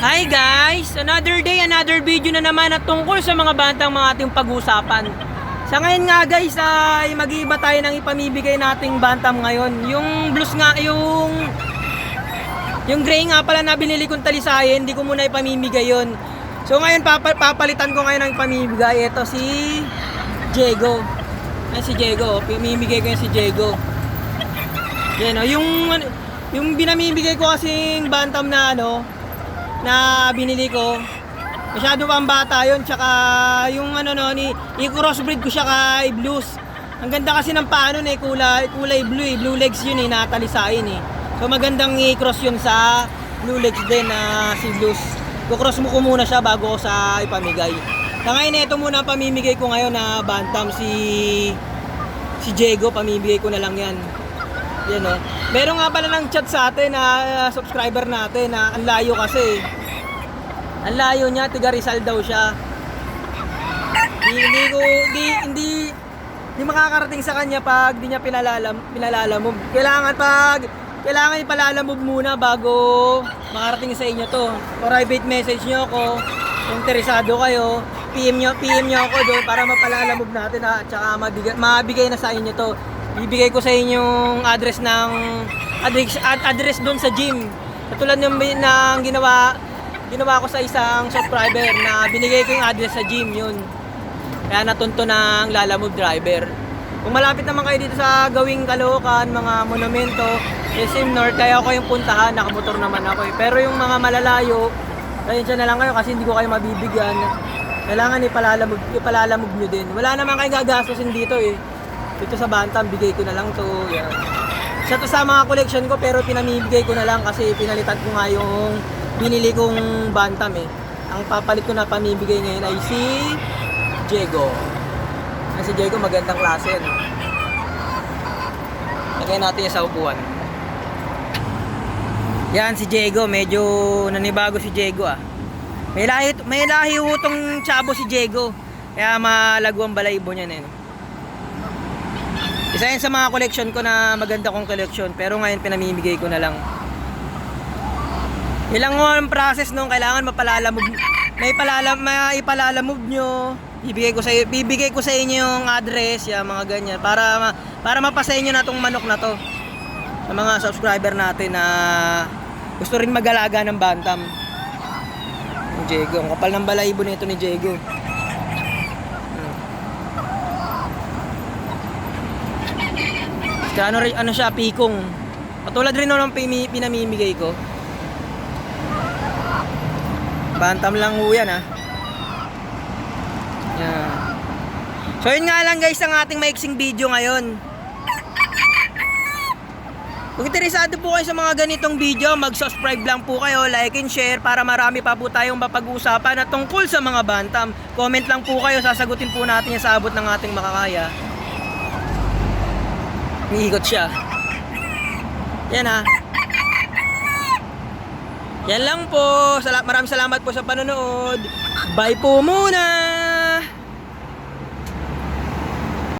Hi guys! Another day, another video na naman at tungkol sa mga bantang mga ating pag-uusapan. Sa ngayon nga guys ay mag-iiba tayo ng ipamibigay nating bantam ngayon. Yung blues nga, yung gray nga pala na binili kong talisayin, hindi ko muna ipamimigay yun. So ngayon papalitan ko ngayon ng ipamimigay. Ito si Diego. Ay si Diego, pamimigay ko yan si Diego. Yan o, yung binamimigay ko kasing bantam na na binili ko, masyado pang bata yun, tsaka yung i-crossbreed ko siya kay blues. Ang ganda kasi ng paano kulay blue legs yun natalisain so magandang i-cross yun sa blue legs din na si blues. Kukross mo ko muna siya bago ko sa ipamigay. Ngayon ito muna pamimigay ko ngayon na bantam si Diego, pamimigay ko na lang yan. Yan o. Meron nga pala ng chat sa atin na subscriber natin na ang layo kasi. Ang layo niya, tiga Rizal daw siya. Hindi makakarating sa kanya pag di niya pinalalamove. Kailangan ipalalamove muna bago makarating sa inyo to. Private message niyo ako kung interesado kayo. PM niyo ako doon para mapalalamove natin at saka mabigay na sa inyo to. Ibigay ko sa inyong address doon sa gym. Katulad ng ginawa ko sa isang subscriber na binigay ko yung address sa gym yun. Kaya natunto ng Lalamove driver. Kung malapit naman kayo dito sa Gawing Caloocan, mga monumento, SM North, kaya ako yung puntahan, nakamotor naman ako Pero yung mga malalayo, ayun na lang kayo kasi hindi ko kayo mabibigyan. Kailangan ipalalamove nyo din. Wala naman kayo gagastusin dito Dito sa bantam, bigay ko na lang to. Yan. Isa to sa mga collection ko pero pinamibigay ko na lang kasi pinalitan ko nga yung binili kong bantam Ang papalit ko na pamibigay ngayon ay si Diego. Si Diego magandang klase Lagay natin yung sa upuan. Yan si Diego, medyo nanibago si Diego May lahi utong tsabo si Diego. Kaya malago ang balayibo niya Isa yan sa mga collection ko na maganda kong collection pero ngayon pinamimigay ko na lang. Ilang ang process kailangan ipalalamove nyo. Bibigay ko sa inyo yung address, mga ganyan para mapasa inyo na tong manok na to. Sa mga subscriber natin na gusto rin mag-alaga ng bantam. Yung Diego, ang kapal ng balayibo nito ni Diego. Ano siya, pikong. Patulad rin ng pinamimigay ko. Bantam lang yan Yan. So yun nga lang guys ang ating maiksing video ngayon. Kung interesado po kayo sa mga ganitong video, mag-subscribe lang po kayo, like and share para marami pa po tayong mapag-usapan at tungkol sa mga bantam. Comment lang po kayo, sasagutin po natin yan sa abot ng ating makakaya. Iikot siya. Yan Yan lang po. Maraming salamat po sa panonood. Bye po muna.